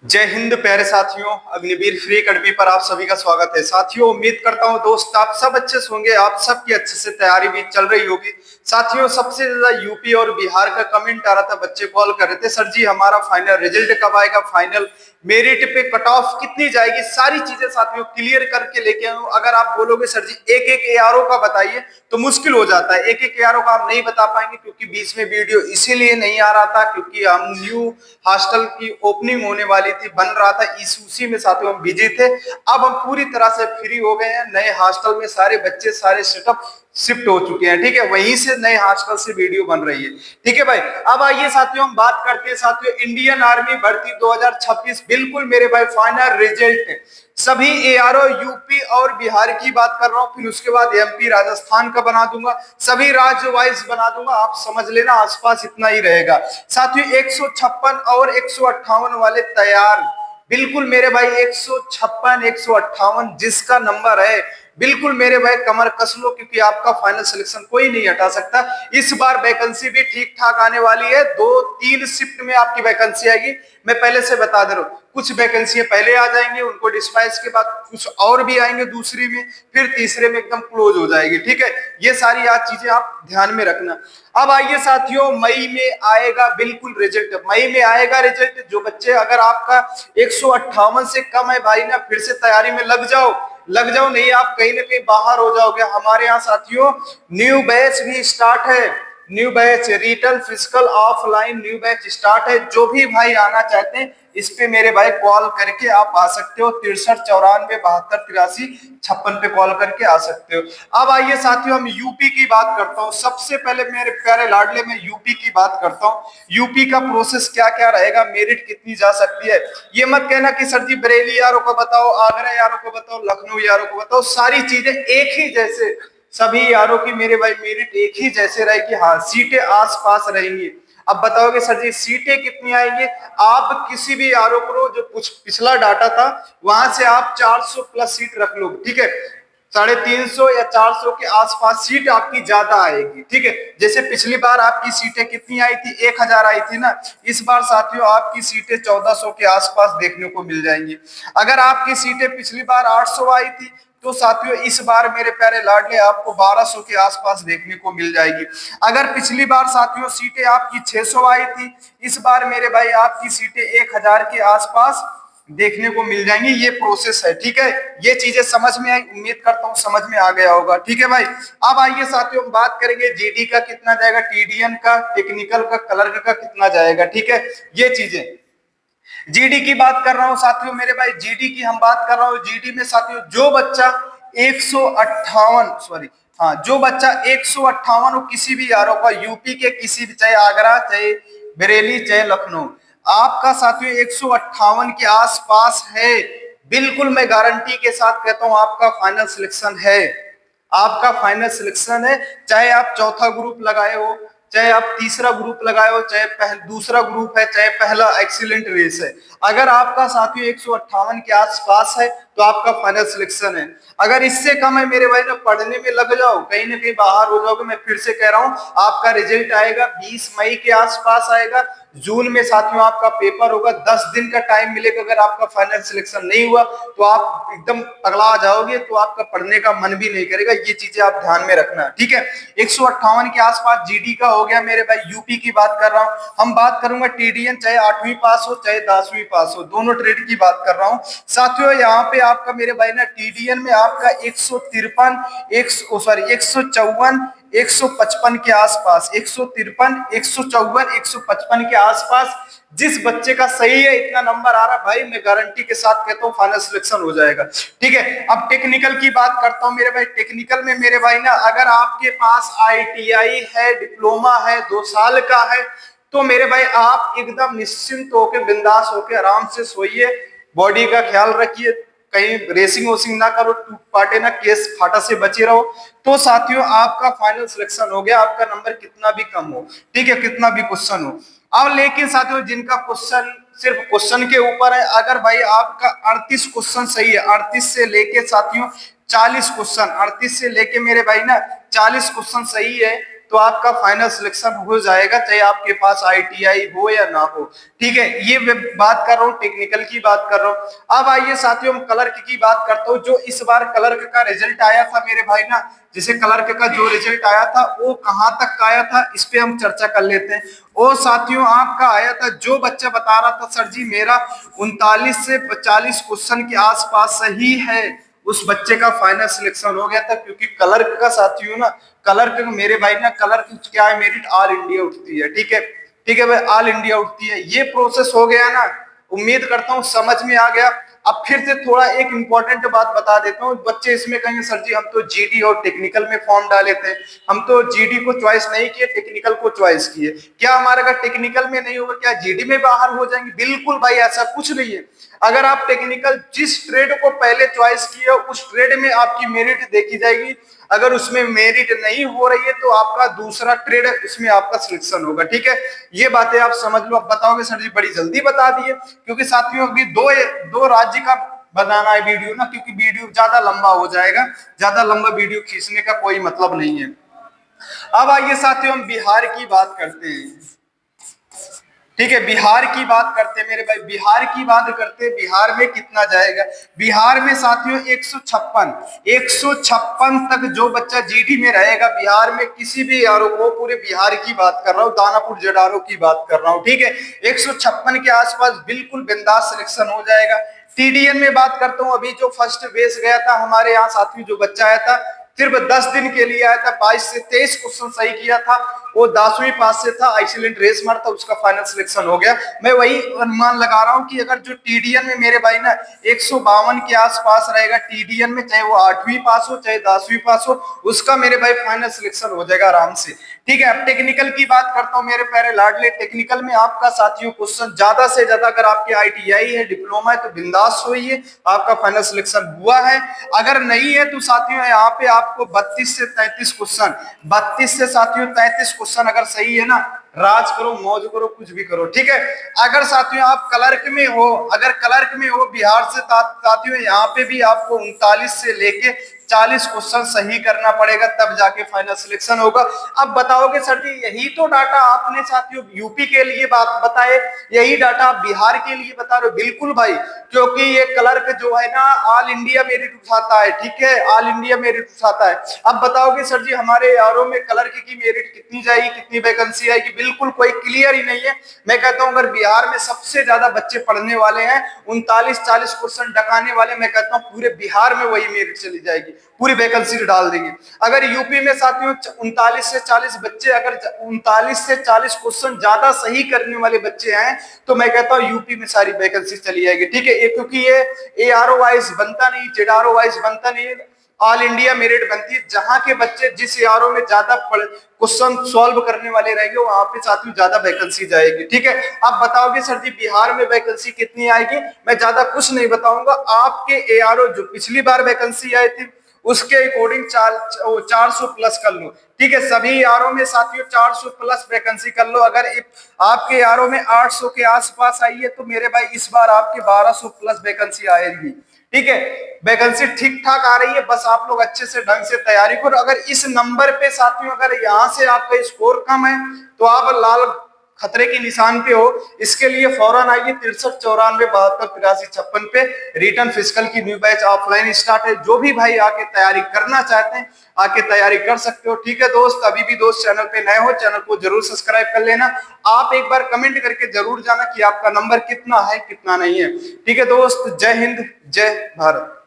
जय हिंद प्यारे साथियों, अग्निवीर फ्री अकेडमी पर आप सभी का स्वागत है। साथियों, उम्मीद करता हूं दोस्त आप सब अच्छे से होंगे, आप सबकी अच्छे से तैयारी भी चल रही होगी। साथियों, सबसे ज्यादा यूपी और बिहार का कमेंट आ रहा था, बच्चे कॉल कर रहे थे, सर जी हमारा फाइनल रिजल्ट कब आएगा, फाइनल मेरिट पे कट ऑफ कितनी जाएगी, सारी चीजें साथियों क्लियर करके लेके आऊं। अगर आप बोलोगे सर जी एक एक एआरओ का बताइए तो मुश्किल हो जाता है, एक एक एआरओ का हम नहीं बता पाएंगे, क्योंकि बीच में वीडियो इसीलिए नहीं आ रहा था क्योंकि हम न्यू हॉस्टल की ओपनिंग होने वाली थी, बन रहा था, इस उसी में साथियों हम बिजी थे। अब हम पूरी तरह से फ्री हो गए हैं, नए हॉस्टल में सारे बच्चे सारे सेटअप शिफ्ट हो चुके हैं। ठीक है, वहीं से नए हॉस्टल से वीडियो बन रही है। ठीक है भाई, अब आइए साथियों हम बात करते हैं साथियों इंडियन आर्मी भर्ती 2026। बिल्कुल मेरे भाई फाइनल रिजल्ट सभी एआरओ यूपी और बिहार की बात कर रहा हूं, फिर उसके बाद एमपी राजस्थान का बना दूंगा, सभी राज्य वाइज बना दूंगा, आप समझ लेना आसपास इतना ही रहेगा। साथियों 156 और 158 वाले तैयार, बिल्कुल मेरे भाई 156 158 जिसका नंबर है, बिल्कुल मेरे भाई कमर कस लो, क्योंकि आपका फाइनल सिलेक्शन कोई नहीं हटा सकता। इस बार वैकेंसी भी ठीक ठाक आने वाली है, 2-3 शिफ्ट में आपकी वैकेंसी आएगी। मैं पहले से बता दे रहा हूं, कुछ वैकेंसी पहले आ जाएंगे, उनको डिस्पैच के बाद कुछ और भी आएंगे दूसरी में, फिर तीसरे में एकदम क्लोज हो जाएगी। ठीक है, ये सारी आज चीजें आप ध्यान में रखना। अब आइए साथियों, मई में आएगा बिल्कुल रिजल्ट, मई में आएगा रिजल्ट। जो बच्चे अगर आपका 158 से कम है भाई ना, फिर से तैयारी में लग जाओ, लग जाओ, नहीं आप कहीं ना कहीं बाहर हो जाओगे। हमारे यहाँ साथियों न्यू बैच भी स्टार्ट है, new batch return physical offline new batch start है। जो भी भाई आना चाहते हैं इस पे मेरे भाई कॉल करके आप आ सकते हो, 63 94 72 83 56 पे कॉल करके आ सकते हो। अब आइए साथियों हम यूपी की बात करता हूँ। सबसे पहले मेरे प्यारे लाडले में यूपी की बात करता हूँ, यूपी का प्रोसेस क्या क्या रहेगा, मेरिट कितनी जा सकती है। ये मत कहना कि सर जी बरेली यारों को बताओ, आगरा यारों को बताओ, लखनऊ यारों को बताओ, सारी चीजें एक ही जैसे, सभी यारों की मेरे भाई मेरिट एक ही जैसे रहेगी। हाँ, सीटें आसपास रहेंगी। अब बताओगे सर जी सीटें कितनी आएंगी, आप किसी भी यारों को जो कुछ पिछला डाटा था वहां से आप 400 प्लस सीट रख लो। ठीक है, 350 या 400 के आसपास सीट आपकी ज्यादा आएगी। ठीक है, जैसे पिछली बार आपकी सीटें कितनी आई थी, 1000 आई थी ना, इस बार साथियों आपकी सीटें 1400 के आसपास देखने को मिल जाएंगी। अगर आपकी सीटें पिछली बार 800 आई थी तो साथियों इस बार मेरे प्यारे लाडले आपको 1200 के आसपास देखने को मिल जाएगी। अगर पिछली बार साथियों सीटें आपकी 600 आई थी, इस बार मेरे भाई आपकी सीटें 1000 के आसपास देखने को मिल जाएंगी। ये प्रोसेस है। ठीक है, ये चीजें समझ में आई, उम्मीद करता हूँ समझ में आ गया होगा। ठीक है भाई, अब आइए साथियों हम बात करेंगे जीडी का कितना जाएगा, टीडीएन का, टेक्निकल का, क्लर्क का कितना जाएगा। ठीक है, ये चीजें जीडी की बात कर रहा हूं साथियों, मेरे भाई जीडी की हम बात कर रहा हूं। जीडी में साथियों जो बच्चा 158 सॉरी हाँ, जो बच्चा 158 किसी भी यारों का यूपी के किसी भी, चाहे आगरा, चाहे बरेली, चाहे लखनऊ, आपका साथियों 158 के आसपास है, बिल्कुल मैं गारंटी के साथ कहता हूं आपका फाइनल सिलेक्शन है, आपका फाइनल सिलेक्शन है। चाहे आप चौथा ग्रुप लगाए हो, चाहे आप तीसरा ग्रुप लगाए हो, चाहे दूसरा ग्रुप है, चाहे पहला एक्सीलेंट रेस है, अगर आपका साथियों 158 के आसपास है तो आपका फाइनल सिलेक्शन है। अगर इससे कम है मेरे भाई ना, पढ़ने में लग जाओ, कहीं ना कहीं बाहर हो जाओगे। मैं फिर से कह रहा हूं आपका रिजल्ट आएगा 20 मई के आसपास आएगा, जून में साथियों आपका पेपर होगा, 10 दिन का टाइम मिलेगा। अगर आपका फाइनल सिलेक्शन नहीं हुआ तो आप एकदम पगला जाओगे, तो आपका पढ़ने का मन भी नहीं करेगा। ये चीजें आप ध्यान में रखना। ठीक है, 158 के आसपास जीडी का हो गया मेरे भाई, यूपी की बात कर रहा हूं। हम बात करूंगा टीडीएन, चाहे 8वीं पास हो चाहे 10वीं पास हो, दोनों ट्रेड की बात कर रहा हूं साथियों। यहाँ पे आपका मेरे भाई ना टीडीएन में आपका 153 154 155 के आसपास, 153 154 155 के आसपास जिस बच्चे का सही है इतना नंबर आ रहा भाई, मैं गारंटी के साथ कहता हूँ फाइनल सिलेक्शन हो जाएगा। ठीक है, अब टेक्निकल की बात करता हूँ मेरे भाई। टेक्निकल में मेरे भाई ना अगर आपके पास आईटीआई है, डिप्लोमा है, 2 साल का है, तो मेरे भाई आप एकदम निश्चिंत होकर, बिंदास होकर आराम से सोइए, बॉडी का ख्याल रखिए, कहीं रेसिंग वोसिंग ना करो, टूट पाटे ना, केस फाटा से बचे रहो, तो साथियों आपका फाइनल सिलेक्शन हो गया, आपका नंबर कितना भी कम हो। ठीक है, कितना भी क्वेश्चन हो। अब लेकिन साथियों जिनका क्वेश्चन सिर्फ क्वेश्चन के ऊपर है, अगर भाई आपका 38 क्वेश्चन सही है, 38 से लेके साथियों 40 क्वेश्चन, 38 से लेके मेरे भाई ना 40 क्वेश्चन सही है, तो आपका फाइनल सिलेक्शन हो जाएगा, चाहे आपके पास ITI हो या ना हो। ठीक है, ये मैं बात कर रहा हूँ, टेक्निकल की बात कर रहा हूँ। अब आइए साथियों, हम क्लर्क की बात करता हूँ। जो इस बार क्लर्क का रिजल्ट आया था मेरे भाई ना, जैसे क्लर्क का जो रिजल्ट आया था वो कहां तक का आया था, इस पे हम चर्चा कर लेते हैं। और साथियों आपका आया था, जो बच्चा बता रहा था सर जी मेरा 39 से 40 क्वेश्चन के आसपास सही है, उस बच्चे का फाइनल सिलेक्शन हो गया था। क्योंकि क्लर्क का साथियों ना, क्लर्क मेरे भाई ना, क्लर्क क्या है, मेरिट ऑल इंडिया उठती है। ठीक है, ठीक है भाई, ऑल इंडिया उठती है। ये प्रोसेस हो गया ना, उम्मीद करता हूं समझ में आ गया। अब फिर से थोड़ा एक इंपॉर्टेंट बात बता देता हूँ। बच्चे इसमें कहेंगे सर जी हम तो GD और टेक्निकल में फॉर्म डाले थे, हम तो GD को चॉइस नहीं किए, टेक्निकल को चॉइस किए। क्या हमारा अगर टेक्निकल में नहीं होगा क्या GD में बाहर हो जाएंगे? बिल्कुल भाई, ऐसा कुछ नहीं है। अगर आप टेक्निकल जिस ट्रेड को पहले चॉइस किए उस ट्रेड में आपकी मेरिट देखी जाएगी। अगर उसमें मेरिट नहीं हो रही है तो आपका दूसरा ट्रेड है, उसमें आपका सिलेक्शन होगा। ठीक है, ये बातें आप समझ लो। आप बताओगे सर जी बड़ी जल्दी बता दिए, क्योंकि साथियों अभी दो राज्य का बनाना है वीडियो ना, क्योंकि वीडियो ज्यादा लंबा हो जाएगा। ज्यादा लंबा वीडियो खींचने का कोई मतलब नहीं है। अब आइए साथियों, हम बिहार की बात करते हैं। ठीक है, बिहार की बात करते हैं मेरे भाई, बिहार की बात करते हैं। बिहार में कितना जाएगा? बिहार में साथियों 156 तक जो बच्चा GD में रहेगा बिहार में, किसी भी यारों को, पूरे बिहार की बात कर रहा हूँ, दानापुर जडारो की बात कर रहा हूँ। ठीक है, 156 के आसपास बिल्कुल बिंदास सिलेक्शन हो जाएगा। TDN में बात करता हूँ, अभी जो फर्स्ट बेस गया था हमारे यहाँ साथियों, जो बच्चा आया था सिर्फ 10 दिन के लिए आया था, 22 से 23 क्वेश्चन सही किया था, वो 10वीं पास से था, एक्सीलेंट रेस मार था, उसका फाइनल सिलेक्शन हो गया। मैं वही अनुमान लगा रहा हूं कि अगर जो TDN में मेरे भाई ना 152 के आसपास रहेगा TDN में, चाहे वो 8वीं पास हो चाहे 10वीं पास हो, उसका मेरे भाई फाइनल सिलेक्शन हो जाएगा आराम से। ठीक है, अब टेक्निकल की बात करता हूं मेरे प्यारे लाडले। टेक्निकल में आपका साथियों क्वेश्चन ज्यादा से ज्यादा, अगर आपके ITI है, डिप्लोमा है, तो बिंदास होइए, आपका फाइनल सिलेक्शन हुआ है। अगर नहीं है तो साथियों यहाँ पे आपको 32 से 33 क्वेश्चन, 32 से साथियों 33 क्वेश्चन अगर सही है ना, राज करो, मौज करो, कुछ भी करो। ठीक है, अगर साथियों आप क्लर्क में हो, अगर क्लर्क में हो बिहार से, साथियों यहाँ पे भी आपको 39 से लेके 40 क्वेश्चन सही करना पड़ेगा, तब जाके फाइनल सिलेक्शन होगा। अब बताओगे सर जी यही तो डाटा आपने साथियों यूपी के लिए बात बताए, यही डाटा आप बिहार के लिए बता रहे हो? बिल्कुल भाई, क्योंकि ये क्लर्क जो है ना ऑल इंडिया मेरिट उठाता है। ठीक है, ऑल इंडिया मेरिट उठाता है। अब बताओगे सर जी हमारे यारों में क्लर्क की मेरिट कितनी जाएगी, कितनी वैकेंसी आएगी? बिल्कुल कोई क्लियर ही नहीं है। मैं कहता हूं अगर बिहार में सबसे ज्यादा बच्चे पढ़ने वाले हैं, 39-40 क्वेश्चन डकाने वाले, मैं कहता हूं पूरे बिहार में वही मेरिट चली जाएगी, पूरी वैकेंसी डाल देंगे। अगर यूपी में साथियों 39 से 40 बच्चे, अगर 39 से 40 क्वेश्चन ज्यादा सही करने वाले बच्चे हैं, तो मैं कहता हूं यूपी में सारी वैकेंसी चली जाएगी। ठीक है, क्योंकि ये ARO वाइज बनता नहीं, JARO वाइज बनता नहीं, ऑल इंडिया मेरिट बनती है। जहां के बच्चे जिस यारों में ज्यादा क्वेश्चन सॉल्व करने वाले रहेंगे, वहां पे साथियों ज्यादा वैकेंसी जाएगी। ठीक है, आप बताओगे सर जी बिहार में वैकेंसी कितनी आएगी? मैं ज्यादा कुछ नहीं बताऊंगा, आपके ARO जो पिछली बार वैकेंसी आई थी उसके अकॉर्डिंग 400 प्लस कर लो। ठीक है, सभी यारों में साथियों 400 प्लस वैकेंसी कर लो। अगर आपके यारों में 800 के आसपास आई है, तो मेरे भाई इस बार आपके 1200 प्लस वैकेंसी आएगी। ठीक है, वैकेंसी ठीक ठाक आ रही है, बस आप लोग अच्छे से ढंग से तैयारी करो। अगर इस नंबर पे साथियों, अगर यहाँ से आपका स्कोर कम है, तो आप लाल खतरे के निशान पे हो। इसके लिए फौरन आइए 6394728356 पे। रिटर्न फिजिकल की न्यू बैच ऑफलाइन स्टार्ट है, जो भी भाई आके तैयारी करना चाहते हैं आके तैयारी कर सकते हो। ठीक है दोस्त, अभी भी दोस्त चैनल पे नए हो, चैनल को जरूर सब्सक्राइब कर लेना। आप एक बार कमेंट करके जरूर जाना कि आपका नंबर कितना है कितना नहीं है। ठीक है दोस्त, जय हिंद, जय भारत।